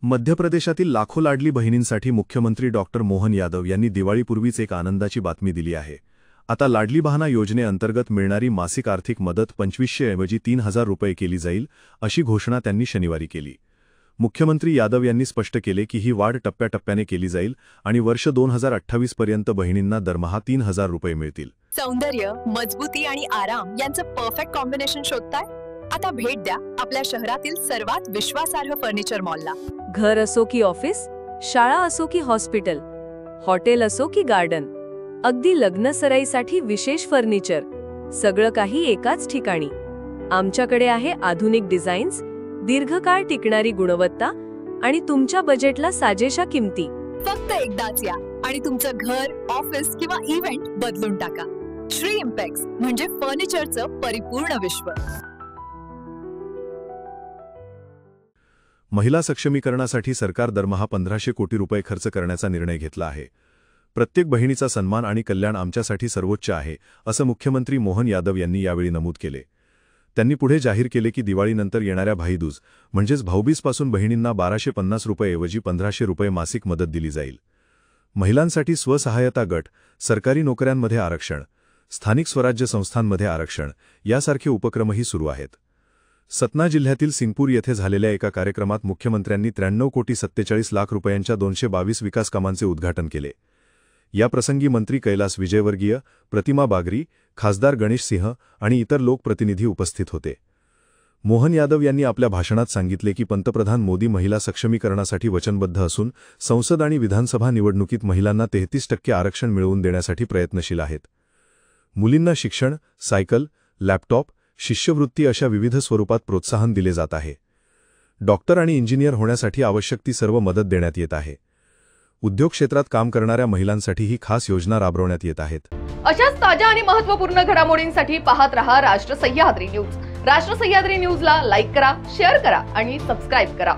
मध्य प्रदेशातील लाखो लाडली बहिणींसाठी मुख्यमंत्री डॉक्टर मोहन यादव यांनी दिवाळीपूर्वीच एक आनंदाची बातमी दिली आहे। आता लाडली बहाना योजनेअंतर्गत मिळणारी मासिक आर्थिक मदत 2500 ऐवजी 3000 रुपये केली जाईल, अशी घोषणा त्यांनी शनिवारी केली। मुख्यमंत्री यादव यांनी स्पष्ट केले की ही वाढ टप्प्याटप्प्याने केली जाईल आणि वर्ष 2028 पर्यंत बहिणींना दरमहा 3000 रुपये मिळतील। सौंदर्य, मजबूती आणि आराम यांचं परफेक्ट कॉम्बिनेशन शोधताय? आता भेट द्या आपल्या शहरातील सर्वात विश्वासार्ह फर्निचर मॉलला। घर असो की ऑफिस, शाळा असो की हॉस्पिटल, हॉटेल असो की गार्डन, अगदी लग्न सराईसाठी विशेष फर्निचर, सगळं काही एकाच ठिकाणी। आमच्याकडे आहे आधुनिक डिझाईन्स, दीर्घकाळ टिकणारी गुणवत्ता आणि तुमच्या बजेटला साजेशा किमती। फक्त एकदाच या आणि तुमचं घर, ऑफिस किंवा इव्हेंट बदलून टाका। श्री इम्पॅक्स म्हणजे फर्निचरचं परिपूर्ण विश्व। महिला सक्षमीकरणासाठी सरकार दरमहा 1500 कोटी रुपये खर्च करण्याचा निर्णय घेतला आहे। प्रत्येक बहिणीचा सन्मान आणि कल्याण आमच्यासाठी सर्वोच्च आहे, असं मुख्यमंत्री मोहन यादव यांनी यावेळी नमूद केले। त्यांनी पुढे जाहीर केले की दिवाळीनंतर येणाऱ्या भाईदूज म्हणजेच भाऊबीजपासून बहिणींना 1250 रुपये ऐवजी 1500 रुपये मासिक मदत दिली जाईल। महिलांसाठी स्वसहायता गट, सरकारी नोकऱ्यांमध्ये आरक्षण, स्थानिक स्वराज्य संस्थांमध्ये आरक्षण यासारखे उपक्रमही सुरू आहेत। सतना जिल्ह्यातील सिंगपूर येथे झालेल्या एका कार्यक्रमात मुख्यमंत्र्यांनी 93,47 लाख रुपयांच्या 222 विकास कामांचे उद्घाटन केले। या प्रसंगी मंत्री कैलास विजयवर्गीय, प्रतिमा बागरी, खासदार गणेश सिंह आणि इतर लोकप्रतिनिधी उपस्थित होते। मोहन यादव यांनी आपल्या भाषणात सांगितले की पंतप्रधान मोदी महिला सक्षमीकरणासाठी वचनबद्ध असून संसद आणि विधानसभा निवडणुकीत महिलांना 33% आरक्षण मिळवून देण्यासाठी प्रयत्नशील आहेत। मुलींना शिक्षण, सायकल, लॅपटॉप, शिष्यवृत्ती अशा विविध स्वरूपात प्रोत्साहन दिले जात आहे। डॉक्टर आणि इंजिनियर होण्यासाठी आवश्यक ती सर्व मदत देण्यात येत आहे। उद्योग क्षेत्रात काम करणाऱ्या महिलांसाठी ही खास योजना राबवण्यात येत आहेत। अशाच ताज्या आणि महत्त्वपूर्ण घडामोडींसाठी पाहत रहा राष्ट्र सह्याद्री न्यूज। राष्ट्र सह्याद्री न्यूजला लाईक करा, शेअर करा आणि सबस्क्राइब करा।